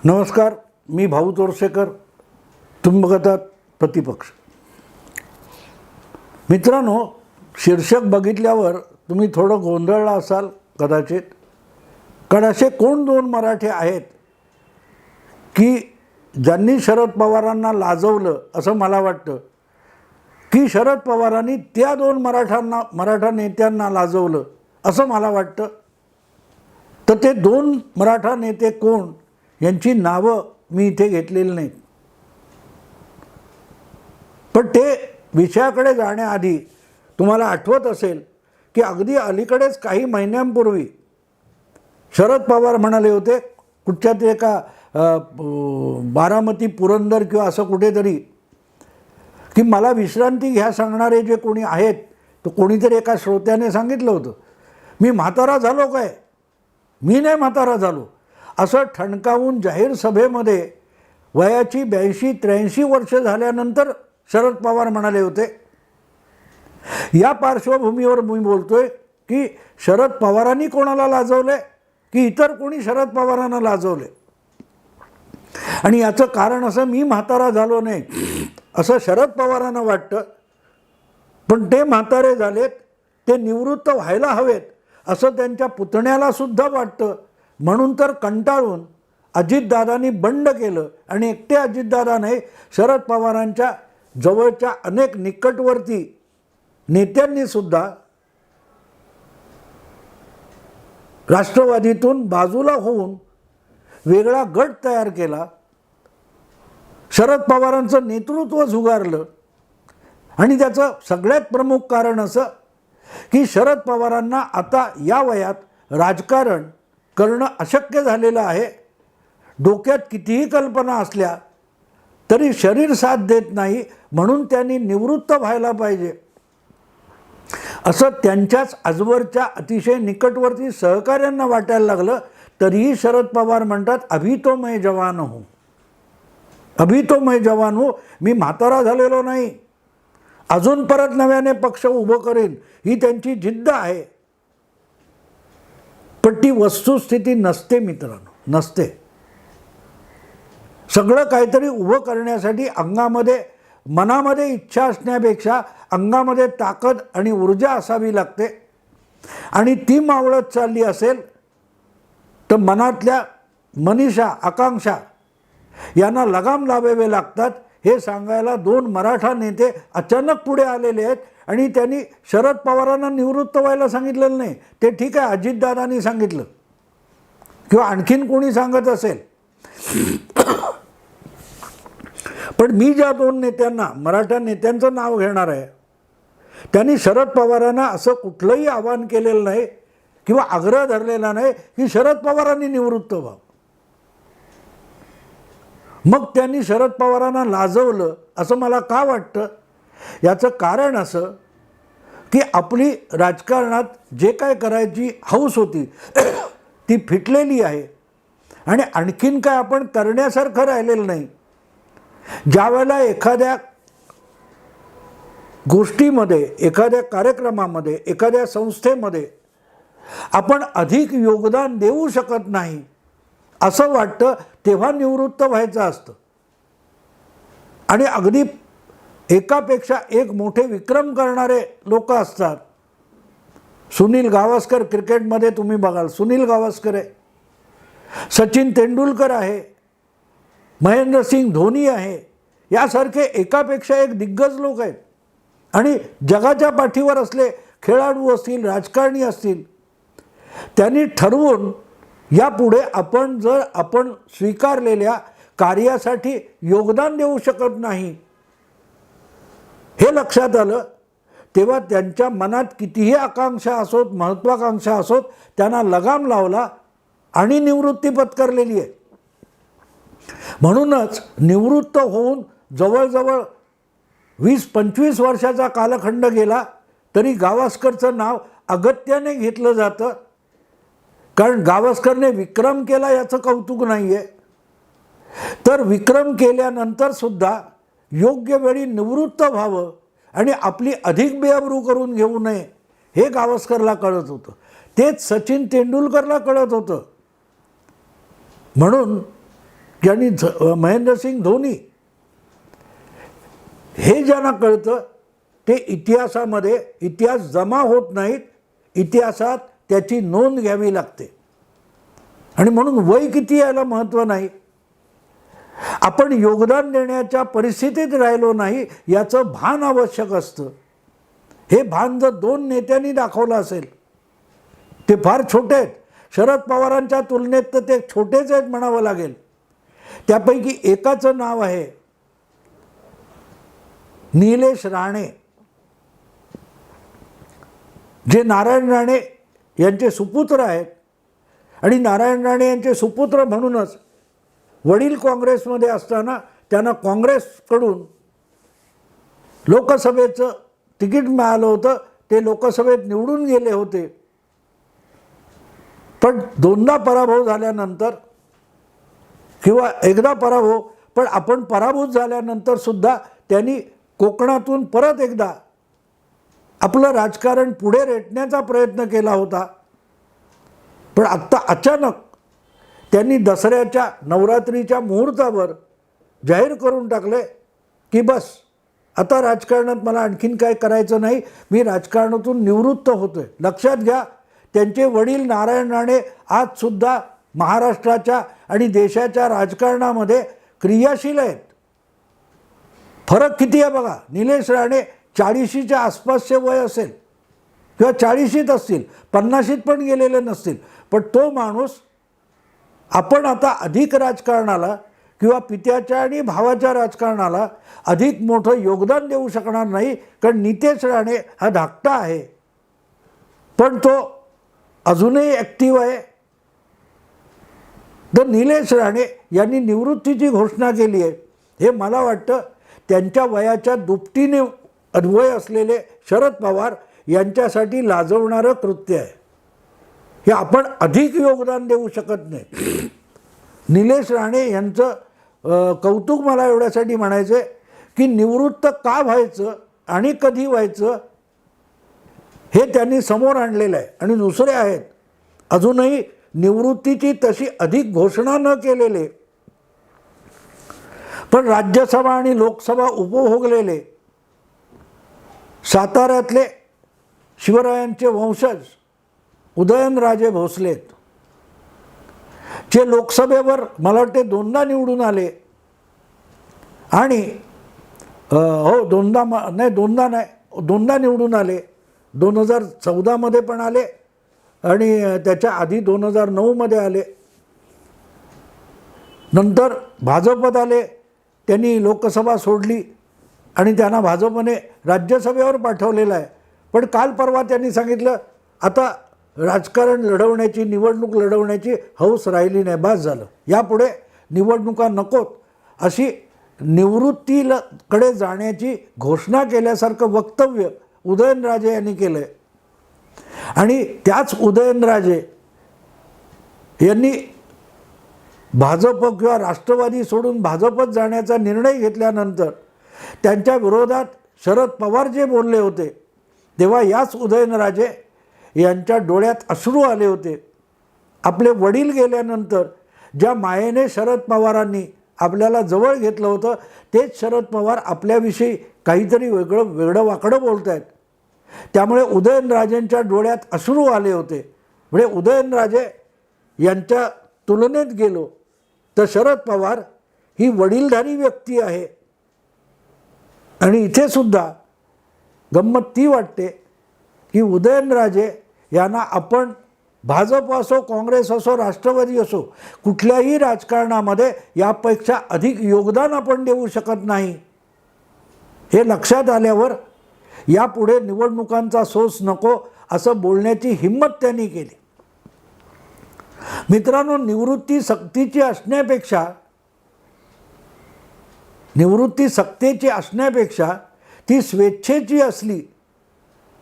नमस्कार, मी भाऊ तोरसेकर. तुम्ही बघत आहात प्रतिपक्ष. मित्रांनो, शीर्षक बघितल्यावर तुम्ही थोडं गोंधळला असाल कदाचित. कारण असे कोण दोन मराठे आहेत की ज्यांनी शरद पवारांना लाजवलं असं मला वाटतं, की शरद पवारांनी त्या दोन मराठा नेत्यांना लाजवलं असं मला वाटतं. तर ते दोन मराठा नेते कोण यांची नावं मी इथे घेतलेली नाहीत. पण ते विषयाकडे जाण्याआधी तुम्हाला आठवत असेल की अगदी अलीकडेच काही महिन्यांपूर्वी शरद पवार म्हणाले होते कुठच्या तरी एका बारामती पुरंदर किंवा असं कुठेतरी, की मला विश्रांती घ्या सांगणारे जे कोणी आहेत, तो कोणीतरी एका श्रोत्याने सांगितलं होतं, मी म्हातारा झालो काय? मी नाही म्हातारा झालो असं ठणकावून जाहीर सभेमध्ये वयाची 82-83 वर्ष झाल्यानंतर शरद पवार म्हणाले होते. या पार्श्वभूमीवर मी बोलतोय की शरद पवारांनी कोणाला लाजवले की इतर कोणी शरद पवारांना लाजवले. आणि याचं कारण असं, मी म्हातारा झालो नाही असं शरद पवारांना वाटतं, पण ते म्हातारे झालेत, ते निवृत्त व्हायला हवेत असं त्यांच्या पुतण्याला सुद्धा वाटतं. म्हणून तर कंटाळून अजितदादांनी बंड केलं आणि एकटे अजितदादा नाही, शरद पवारांच्या जवळच्या अनेक निकटवर्ती नेत्यांनी सुद्धा राष्ट्रवादीतून बाजूला होऊन वेगळा गट तयार केला, शरद पवारांचं नेतृत्व झुगारलं. आणि त्याचं सगळ्यात प्रमुख कारण असं की शरद पवारांना आता या वयात राजकारण करणं अशक्य झालेलं आहे. डोक्यात कितीही कल्पना असल्या तरी शरीर साथ देत नाही, म्हणून त्यांनी निवृत्त व्हायला पाहिजे असं त्यांच्याच आजवरच्या अतिशय निकटवर्ती सहकाऱ्यांना वाटायला लागलं. तरीही शरद पवार म्हणतात, अभी तो मैं जवान हूँ, अभी तो मैं जवान हूँ. मी म्हातारा झालेलो नाही, अजून परत नव्याने पक्ष उभं करेन, ही त्यांची जिद्द आहे. पण ती वस्तुस्थिती नसते मित्रांनो, नसते. सगळं काहीतरी उभं करण्यासाठी अंगामध्ये मनामध्ये इच्छा असण्यापेक्षा अंगामध्ये ताकद आणि ऊर्जा असावी लागते. आणि ती मावळत चालली असेल तर मनातल्या मनीषा, आकांक्षा यांना लगाम लावावे लागतात. हे सांगायला दोन मराठा नेते अचानक पुढे आलेले आहेत. आणि त्यांनी शरद पवारांना निवृत्त व्हायला सांगितलेलं नाही. ते ठीक आहे, अजितदादांनी सांगितलं किंवा आणखीन कोणी सांगत असेल. पण मी ज्या दोन नेत्यांना, मराठा नेत्यांचं नाव घेणार आहे, त्यांनी शरद पवारांना असं कुठलंही आवाहन केलेलं नाही किंवा आग्रह धरलेला नाही की शरद पवारांनी निवृत्त व्हा. मग त्यांनी शरद पवारांना लाजवलं असं मला का वाटतं? याचं कारण असं की आपली राजकारणात जे काय करायची हौस होती ती फिटलेली आहे आणि आणखीन काय आपण करण्यासारखं राहिलेलं नाही. ज्या वेळेला एखाद्या गोष्टीमध्ये, एखाद्या कार्यक्रमामध्ये, एखाद्या संस्थेमध्ये आपण अधिक योगदान देऊ शकत नाही असं वाटतं, तेव्हा निवृत्त व्हायचं असतं. आणि अगदी एकापेक्षा एक मोठे विक्रम करणारे लोक असतात. सुनील गावस्कर, क्रिकेटमध्ये तुम्ही बघाल सुनील गावस्कर आहे, सचिन तेंडुलकर आहे, महेंद्रसिंग धोनी आहे, यासारखे एकापेक्षा एक दिग्गज लोक आहेत. आणि जगाच्या पाठीवर असले खेळाडू असतील, राजकारणी असतील, त्यांनी ठरवून यापुढे आपण जर आपण स्वीकारलेल्या कार्यासाठी योगदान देऊ शकत नाही हे लक्षात आलं, तेव्हा त्यांच्या मनात कितीही आकांक्षा असोत, महत्त्वाकांक्षा असोत, त्यांना लगाम लावला आणि निवृत्ती पत्करलेली आहे. म्हणूनच निवृत्त होऊन जवळजवळ 20-25 वर्षाचा कालखंड गेला तरी गावस्करचं नाव अगत्याने घेतलं जातं. कारण गावस्करने विक्रम केला याचं कौतुक नाही आहे, तर विक्रम केल्यानंतर सुद्धा योग्य वेळी निवृत्त व्हावं आणि आपली अधिक बेअब्रू करून घेऊ नये हे गावस्करला कळत होतं. तेच सचिन तेंडुलकरला कळत होतं. म्हणून ज्यांनी महेंद्रसिंग धोनी हे ज्यांना कळतं ते इतिहासामध्ये इतिहास जमा होत नाहीत, इतिहासात त्याची नोंद घ्यावी लागते. आणि म्हणून वय किती याला महत्त्व नाही. आपण योगदान देण्याच्या परिस्थितीत राहिलो नाही याचं भान आवश्यक असतं. हे भान जर 2 नेत्यांनी दाखवलं असेल, ते फार छोटे आहेत, शरद पवारांच्या तुलनेत तर ते छोटेच आहेत म्हणावं लागेल. त्यापैकी एकाचं नाव आहे निलेश राणे, जे नारायण राणे यांचे सुपुत्र आहेत. आणि नारायण राणे यांचे सुपुत्र म्हणूनच वडील काँग्रेसमध्ये असताना त्यांना काँग्रेसकडून लोकसभेचं तिकीट मिळालं होतं. ते लोकसभेत निवडून गेले होते, पण 2दा पराभव झाल्यानंतर, किंवा एकदा पराभव, पण आपण पराभूत झाल्यानंतर सुद्धा त्यांनी कोकणातून परत एकदा आपलं राजकारण पुढे रेटण्याचा प्रयत्न केला होता. पण आत्ता अचानक त्यांनी दसऱ्याच्या नवरात्रीच्या मुहूर्तावर जाहीर करून टाकले की बस आता राजकारणात मला आणखीन काय करायचं नाही, मी राजकारणातून निवृत्त होतोय. लक्षात घ्या, त्यांचे वडील नारायण राणे आजसुद्धा महाराष्ट्राच्या आणि देशाच्या राजकारणामध्ये क्रियाशील आहेत. फरक किती आहे बघा. निलेश राणे 40च्या आसपासचे वय असेल किंवा 40शीत असतील, 50शीत पण गेलेले नसतील, पण तो माणूस आपण आता अधिक राजकारणाला किंवा पित्याच्या आणि भावाच्या राजकारणाला अधिक मोठं योगदान देऊ शकणार नाही. कारण नितेश राणे हा धाकटा आहे, पण तो अजूनही ॲक्टिव्ह आहे. तर निलेश राणे यांनी निवृत्तीची घोषणा केली आहे. हे मला वाटतं त्यांच्या वयाच्या दुपटीने वय असलेले शरद पवार यांच्यासाठी लाजवणारं कृत्य आहे. हे आपण अधिक योगदान देऊ शकत नाही. निलेश राणे यांचं कौतुक मला एवढ्यासाठी म्हणायचं आहे की निवृत्त का व्हायचं आणि कधी व्हायचं हे त्यांनी समोर आणलेलं आहे. आणि दुसरे आहेत अजूनही निवृत्तीची तशी अधिक घोषणा न केलेले, पण राज्यसभा आणि लोकसभा उपभोगलेले साताऱ्यातले शिवरायांचे वंशज उदयनराजे भोसलेत, जे लोकसभेवर मला वाटते 2दा निवडून आले. आणि हो 2दा निवडून आले. 2014 पण आले आणि त्याच्या आधी 2009 आले. नंतर भाजपत आले, त्यांनी लोकसभा सोडली आणि त्यांना भाजपने राज्यसभेवर पाठवलेलं आहे. पण काल परवा त्यांनी सांगितलं आता राजकारण लढवण्याची, निवडणूक लढवण्याची हौस राहिली नाही, बास झालं, यापुढे निवडणुका नकोत, अशी निवृत्तीकडे जाण्याची घोषणा केल्यासारखं वक्तव्य उदयनराजे यांनी केलं आहे. आणि त्याच उदयनराजे यांनी भाजप किंवा राष्ट्रवादी सोडून भाजपत जाण्याचा निर्णय घेतल्यानंतर त्यांच्या विरोधात शरद पवार जे बोलले होते तेव्हा याच उदयनराजे यांच्या डोळ्यात अश्रू आले होते. आपले वडील गेल्यानंतर ज्या मायेने शरद पवारांनी आपल्याला जवळ घेतलं होतं तेच शरद पवार आपल्याविषयी काहीतरी वेगळं वाकडं बोलत आहेत. त्यामुळे उदयनराजेंच्या डोळ्यात अश्रू आले होते. म्हणजे उदयनराजे यांच्या तुलनेत गेलो तर शरद पवार ही वडीलधारी व्यक्ती आहे. आणि इथे सुद्धा गंमत ती वाटते की उदयनराजे यांना आपण भाजप असो, काँग्रेस असो, राष्ट्रवादी असो, कुठल्याही राजकारणामध्ये यापेक्षा अधिक योगदान आपण देऊ शकत नाही. हे लक्षात आल्यावर यापुढे निवडणुकांचा सोस नको असं बोलण्याची हिंमत त्यांनी केली. मित्रांनो, निवृत्ती सक्तीची असण्यापेक्षा ती स्वेच्छेची असली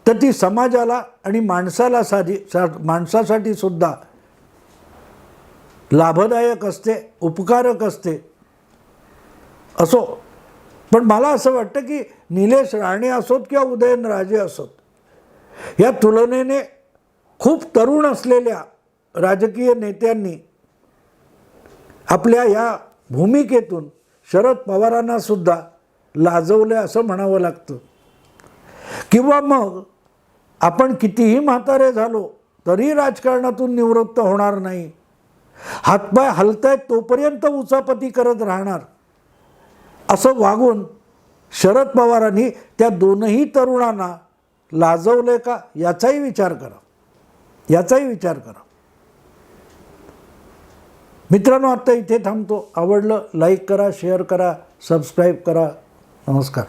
तर ती समाजाला आणि माणसासाठी सुद्धा लाभदायक असते, उपकारक असते. असो, पण मला असं वाटतं की निलेश राणे असोत किंवा उदयनराजे असोत, या तुलनेने खूप तरुण असलेल्या राजकीय नेत्यांनी आपल्या या भूमिकेतून शरद पवारांना सुद्धा लाजवले असं म्हणावं लागतं. किंवा मग आपण कितीही म्हातारे झालो तरी राजकारणातून निवृत्त होणार नाही, हातपाय हलतायत तोपर्यंत उचापती करत राहणार, असं वागून शरद पवारांनी त्या दोनही तरुणांना लाजवले का याचाही विचार करा, याचाही विचार करा. मित्रांनो, आत्ता इथे थांबतो. आवडलं लाईक करा, शेअर करा, सबस्क्राईब करा. नमस्कार.